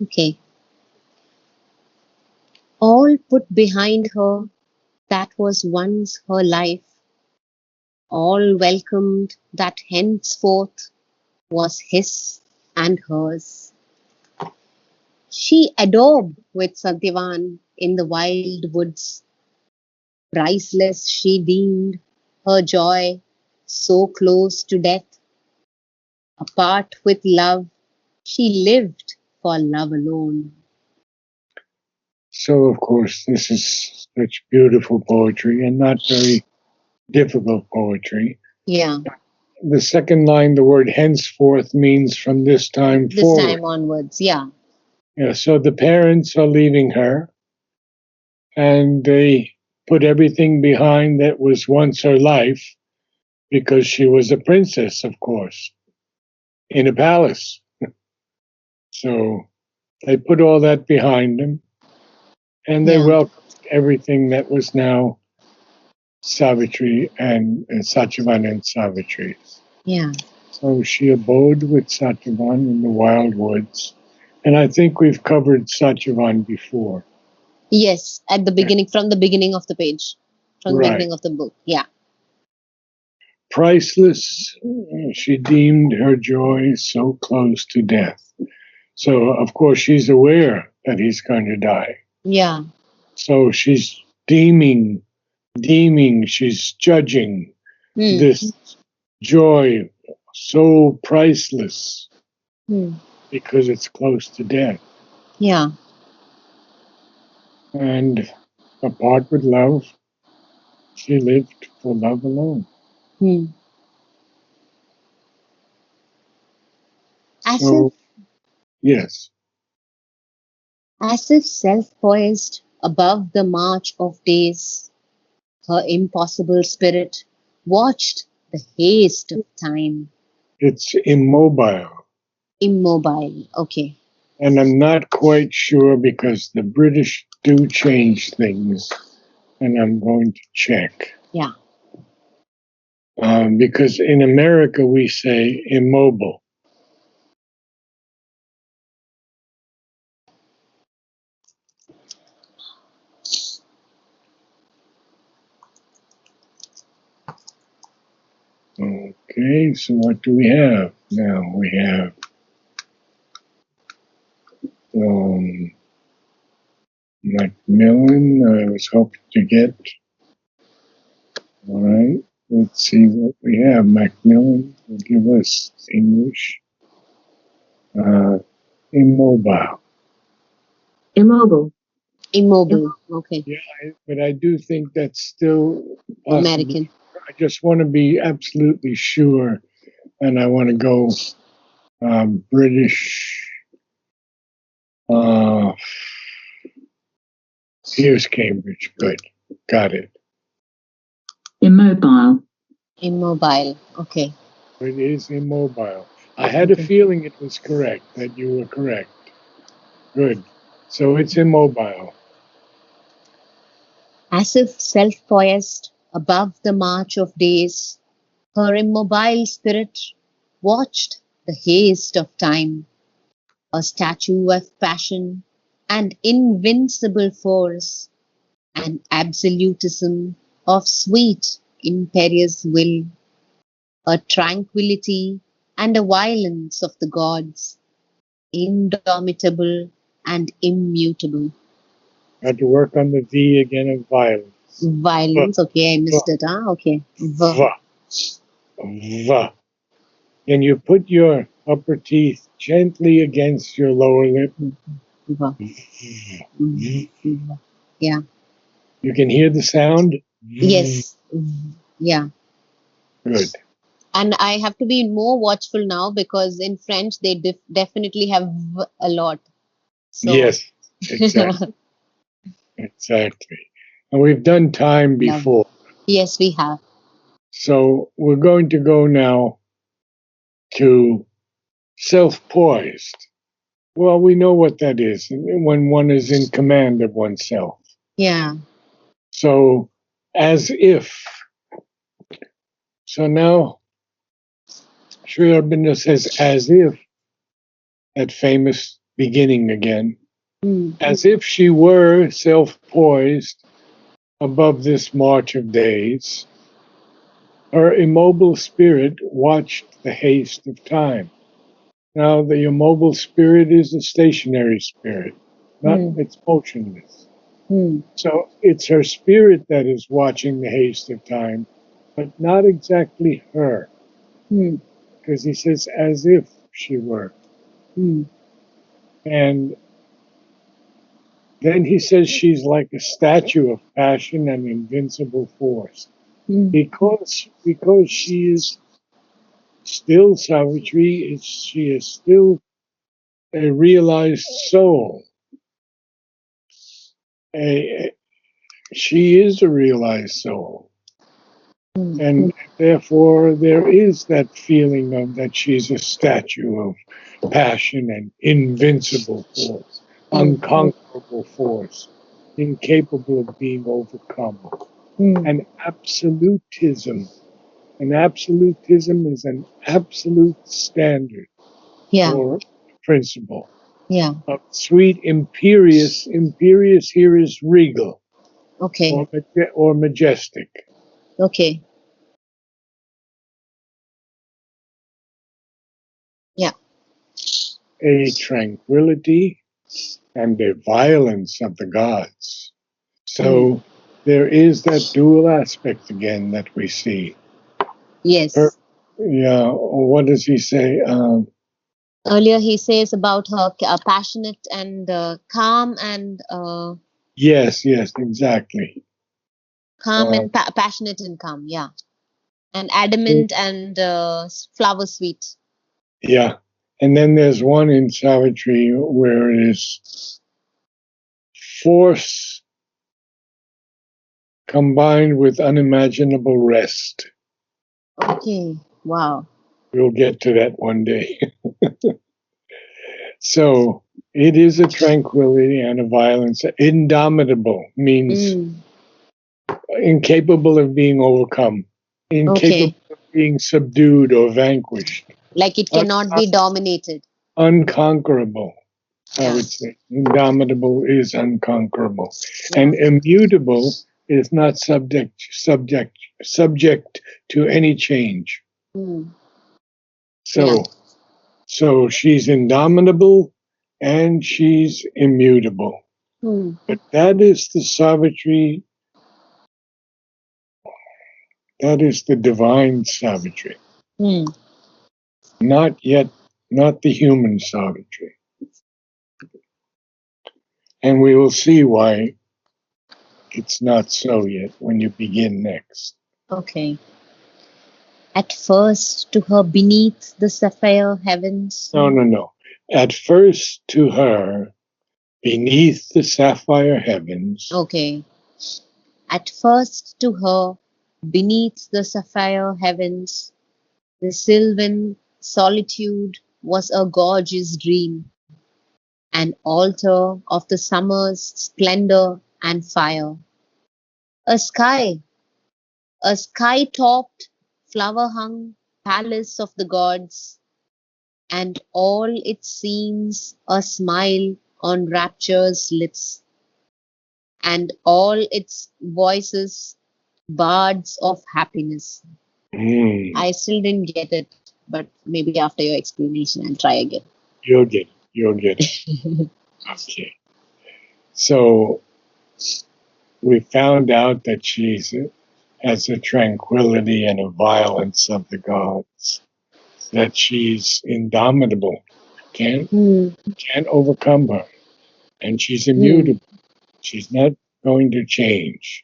Okay. All put behind her that was once her life, all welcomed that henceforth was his and hers. She adored with Satyavan in the wild woods. Priceless she deemed her joy, so close to death. Apart with love, she lived for love alone. So, of course, this is such beautiful poetry and not very difficult poetry. Yeah, The second line, the word henceforth, means from this time this forward. time onwards. Yeah, Yeah, so the parents are leaving her and they put everything behind that was once her life because she was a princess, of course, in a palace. So they put all that behind them and they yeah, welcomed everything that was now Savitri and Satyavan and Savitri. yeah. So she abode with Satyavan in the wild woods. And I think we've covered Satyavan before. Yes, at the Yeah. beginning, from the beginning of the page, from the Right. beginning of the book. Yeah, Priceless, she deemed her joy so close to death. So, of course, she's aware that he's going to die. yeah, So she's deeming, she's judging hmm, this joy so priceless hmm, because it's close to death. yeah. And apart with love, she lived for love alone. Hmm. As if, So, yes, as if self-poised above the march of days, her impossible spirit watched the haste of time, it's immobile. immobile. Okay, And I'm not quite sure because the British do change things, and I'm going to check. yeah. Because in America we say immobile. Okay, so what do we have now? We have um, Macmillan. I was hoping to get. All right, let's see what we have. Macmillan will give us English. Uh, immobile. Immobile. Immobile. Okay, Yeah, but I do think that's still possibly. American. I just want to be absolutely sure, and I want to go British. Uh, here's Cambridge. Good, got it. Immobile. Immobile. Okay, It is immobile. I had a okay. feeling it was correct, that you were correct. Good. So it's immobile. As if self-poised above the march of days, her immobile spirit watched the haste of time, a statue of passion and invincible force, an absolutism of sweet, imperious will, a tranquillity and a violence of the gods, indomitable and immutable. Had to work on the V again of violence. V, Violence, okay, I v, missed it, huh? Okay. v, v. And you put your upper teeth gently against your lower lip. Yeah. You can hear the sound? Yes. Yeah. Good. And I have to be more watchful now because in French they definitely have a lot. So, Yes, exactly. Exactly. And we've done time love. before. Yes, we have. So we're going to go now to self poised. Well, we know what that is when one is in command of oneself. Yeah. So, as if. So now Sri Aurobindo says, as if that famous beginning again, Mm. as if she were self-poised above this march of days. Her immobile spirit watched the haste of time. Now, the immobile spirit is a stationary spirit, not Mm. it's motionless. Mm. So it's her spirit that is watching the haste of time, but not exactly her, Mm. because he says as if she were. Mm. And then he says she's like a statue of passion and invincible force. Mm. Because she is still Savitri, she is still a realized soul. A, she is a realized soul. Mm. And therefore, there is that feeling of that she's a statue of passion and invincible force, Mm. unconquerable force, incapable of being overcome. Mm. An absolutism. An absolutism is an absolute standard Yeah. or principle. Yeah. A sweet imperious, imperious here is regal Okay. or majestic. Okay. Yeah. A tranquility and a violence of the gods. Mm. So there is that dual aspect again that we see. Her, Yes. yeah, what does he say? Earlier he says about her passionate and calm and Yes, exactly. Uh, passionate and calm. Yeah. And adamant and flower sweet. yeah. And then there's one in Savitri where it is force combined with unimaginable rest. Okay. Wow. We'll get to that one day. So it is a tranquility and a violence. Indomitable means Mm. incapable of being overcome, incapable Okay. of being subdued or vanquished, Like it cannot be dominated. unconquerable. I Yeah. would say indomitable is unconquerable, Yeah. and immutable is not subject to any change. Mm. Yeah. So so she's indomitable and she's immutable. Mm. But that is the Savitri, that is the divine Savitri, Mm. not yet, not the human Savitri. And we will see why it's not so yet when you begin next. Okay. At first, to her beneath the sapphire heavens. No. At first, to her, beneath the sapphire heavens, Okay. At first, to her beneath the sapphire heavens, the sylvan solitude was a gorgeous dream, an altar of the summer's splendor and fire. A sky topped, flower hung palace of the gods, and all its scenes a smile on rapture's lips, and all its voices bards of happiness. mm, I still didn't get it, but maybe after your explanation, I'll try again. you'll get it. You'll get it. Okay. So we found out that she's has a tranquility and a violence of the gods, that she's indomitable, can't Hmm. can't overcome her, and she's Hmm. immutable. She's not going to change.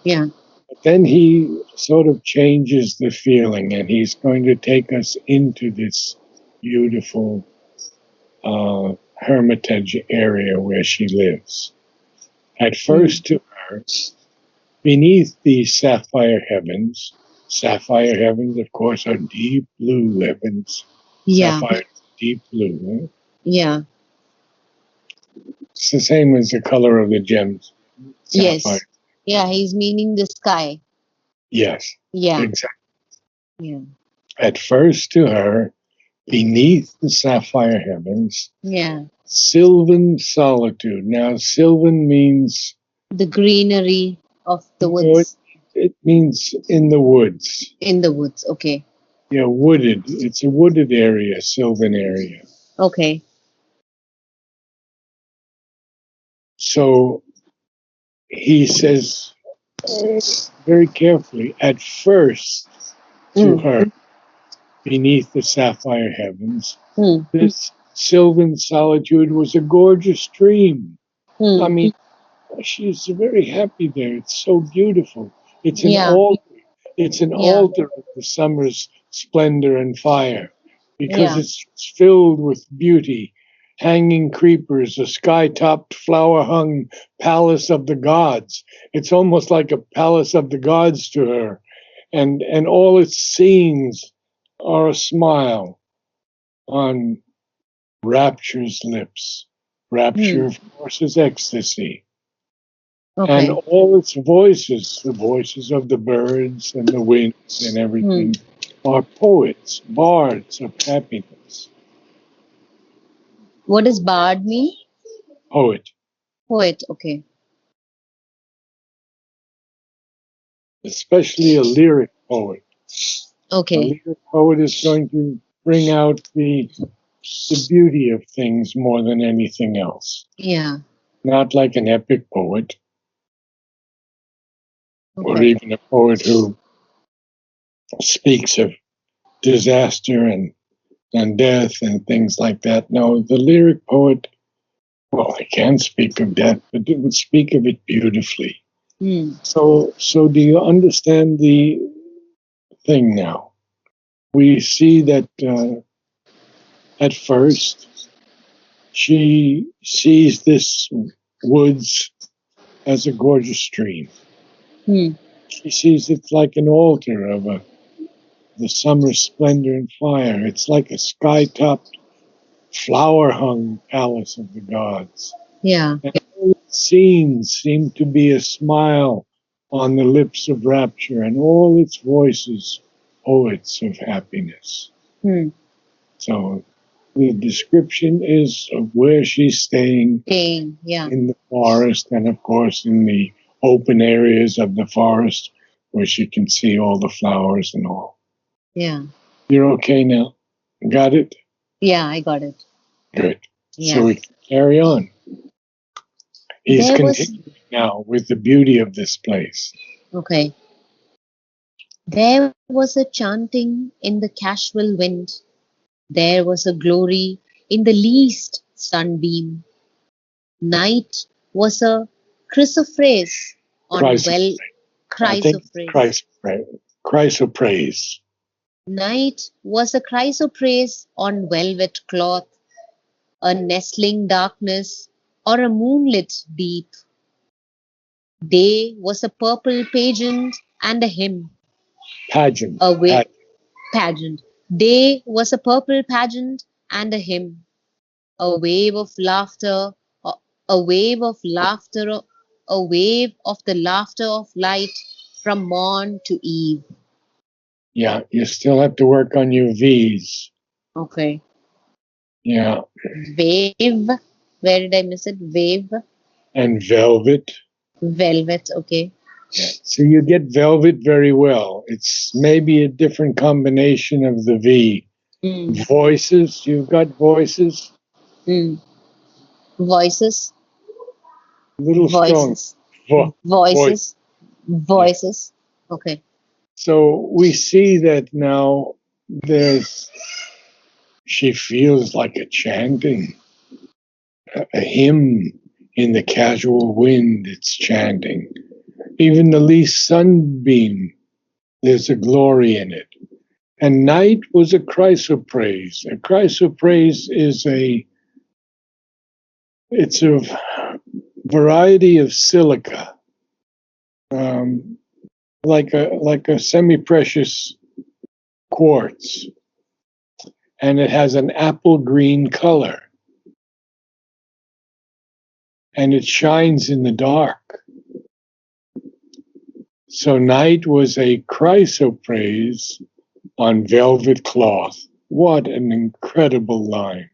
Yeah. But then he sort of changes the feeling, and he's going to take us into this beautiful hermitage area where she lives. At Hmm. first, to her, beneath these sapphire heavens, of course, are deep blue heavens. Yeah. Sapphire, deep blue. Huh? Yeah. It's the same as the color of the gems, sapphire. Yes. Yeah. He's meaning the sky. Yes, Yeah. exactly. Yeah. At first, to her, beneath the sapphire heavens, Yeah. sylvan solitude. Now, sylvan means, The greenery of the no, woods. it means in the woods. In the woods. Okay. Yeah, wooded. It's a wooded area, sylvan area. Okay. So he says very carefully, at first, to Mm. her, beneath the sapphire heavens, Mm. this sylvan solitude was a gorgeous dream. I Mm. mean, she's very happy there. It's so beautiful. It's an Yeah. altar. It's an Yeah. altar of the summer's splendor and fire, because Yeah. it's filled with beauty, hanging creepers, a sky-topped, flower-hung palace of the gods. It's almost like a palace of the gods to her, and all its scenes are a smile on rapture's lips. Rapture, Mm. of course, is ecstasy. And Okay. all its voices, the voices of the birds and the winds and Mm. everything, are poets, bards of happiness. What does bard mean? Poet, Poet. Okay. especially a lyric poet. A Okay. lyric poet is going to bring out the beauty of things more than anything else. Yeah. Not like an epic poet, or Okay. even a poet who speaks of disaster and death and things like that. No, the lyric poet, well, I can speak of death, but it would speak of it beautifully. Mm. So do you understand the thing now? We see that at first she sees this woods as a gorgeous stream. Mm. She sees it like an altar of the summer splendor and fire. It's like a sky-topped, flower-hung palace of the gods. Yeah. And all its scenes seem to be a smile on the lips of rapture, and all its voices poets of happiness. Mm. So the description is of where she's staying Staying. Yeah. in the forest, and of course in the open areas of the forest where she can see all the flowers and all. Yeah. You're okay now? Got it? Yeah. I got it. Good. So Yeah. we can carry on. He's There was. continuing now with the beauty of this place. Okay. There was a chanting in the casual wind. There was a glory in the least sunbeam. Night was a chrysoprase on Christ, well I think chrysoprase. chrysoprase. Night was a chrysoprase on velvet cloth, a nestling darkness or a moonlit deep. Day was a purple pageant and a hymn, Pageant. a pageant. Day was a purple pageant and a hymn, a wave of laughter, a wave of laughter, a wave of the laughter of light from morn to eve. Yeah, you still have to work on your V's. Okay. Yeah, Wave. Where did I miss it? Wave. and velvet. Velvet. Okay. Yeah. So you get velvet very well. It's maybe a different combination of the V. Mm. Voices, you've got voices, Mm. Voices. a little strong. Voices. Voice. Voices. Yeah. Voices. Okay. So we see that now there's, she feels like a chanting, a hymn in the casual wind, it's chanting. Even the least sunbeam, there's a glory in it. And night was a chrysoprase. A chrysoprase is it's a variety of silica, um, like a semi-precious quartz, and it has an apple green color, and it shines in the dark. So night was a chrysoprase on velvet cloth. What an incredible line.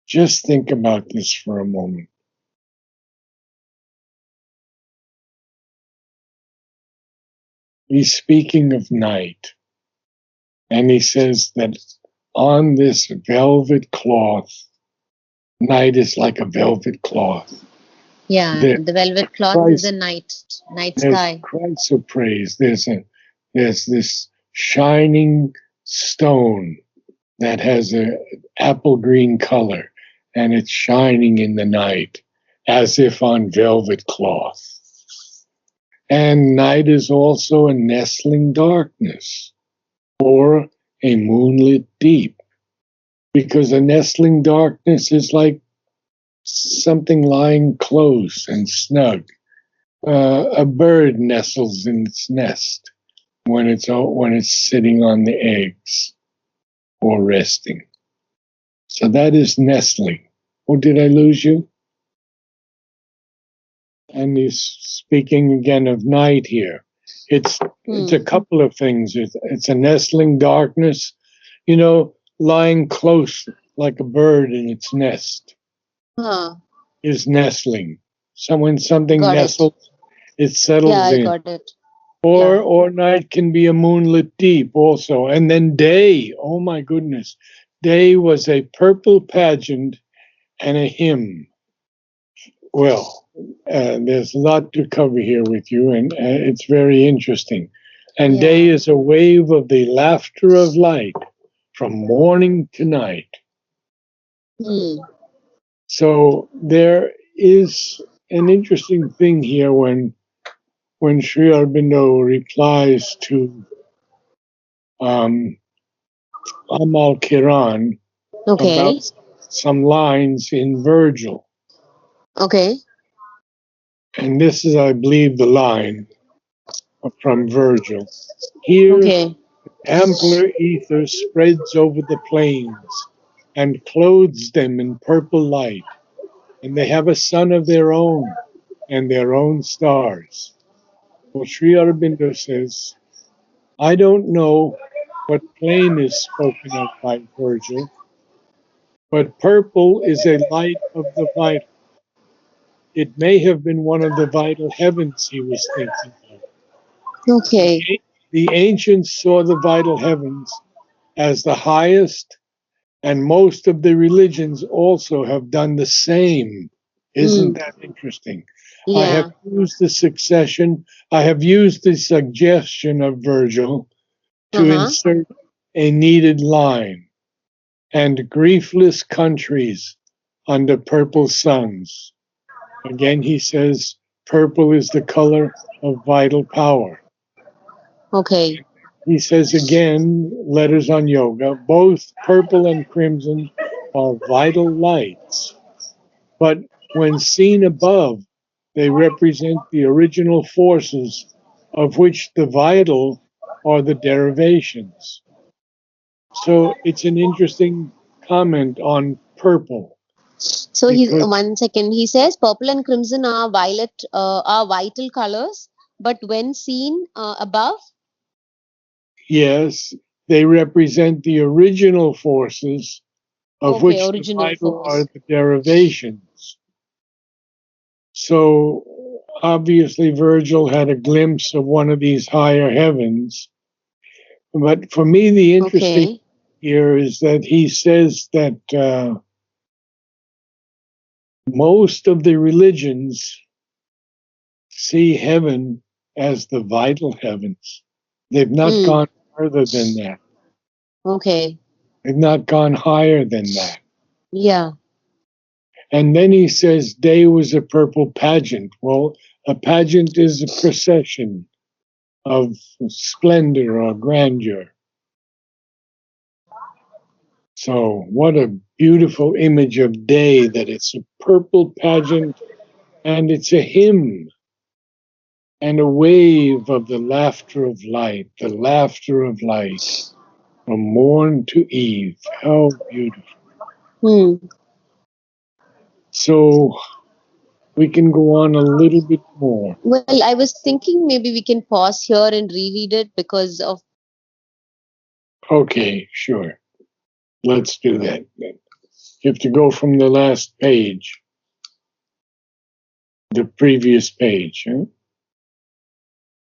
Just think about this for a moment. He's speaking of night, and he says that on this velvet cloth, night is like a velvet cloth. Yeah, There, the velvet cloth is the Christ, night there's sky. Christ of praise. There's this shining stone that has a apple green color, and it's shining in the night as if on velvet cloth. And night is also a nestling darkness or a moonlit deep, because a nestling darkness is like something lying close and snug. A bird nestles in its nest when it's sitting on the eggs or resting. So that is nestling. Oh, did I lose you? And he's speaking again of night here. It's a couple of things. It's a nestling darkness, lying close like a bird in its nest Huh. is nestling. So when something Got it. nestles, it Yeah, settles I in. got it. Or Yeah. or night can be a moonlit deep also. And then day, oh my goodness. Day was a purple pageant and a hymn. Well, there's a lot to cover here with you, and it's very interesting. And day Yeah. is a wave of the laughter of light from morning to night. Hmm. So there is an interesting thing here when Sri Aurobindo replies to um, Amal Kiran Okay. about some lines in Virgil. Okay. And this is, I believe, the line from Virgil. Here, Okay. ampler ether spreads over the plains and clothes them in purple light, and they have a sun of their own and their own stars. Well, Sri Aurobindo says, I don't know what plane is spoken of by Virgil, but purple is a light of the vital. It may have been one of the vital heavens he was thinking of. Okay. The ancients saw the vital heavens as the highest, and most of the religions also have done the same. Isn't Hmm. that interesting? I have Yeah. used the succession, I have used the suggestion of Virgil to Uh-huh. insert a needed line, and griefless countries under purple suns. Again, he says purple is the color of vital power. Okay. He says again, letters on yoga, both purple and crimson are vital lights, but when seen above, they represent the original forces of which the vital are the derivations. So it's an interesting comment on purple So he's because, 1 second. He says purple and crimson are are vital colors, but when seen above, yes, they represent the original forces of okay, which the original vital are force. the derivations. So obviously, Virgil had a glimpse of one of these higher heavens. But for me, the interesting Okay. here is that he says that most of the religions see heaven as the vital heavens. They've not Hmm. gone further than that. Okay. They've not gone higher than that. Yeah. And then he says day was a purple pageant. Well, a pageant is a procession of splendor or grandeur. So, what a beautiful image of day that it's a purple pageant and it's a hymn and a wave of the laughter of light, the laughter of light from morn to eve. How beautiful. Hmm. So, we can go on a little bit more. Well, I was thinking maybe we can pause here and reread it because of Okay, sure. Let's do that then. You have to go from the last page, the previous page. Huh?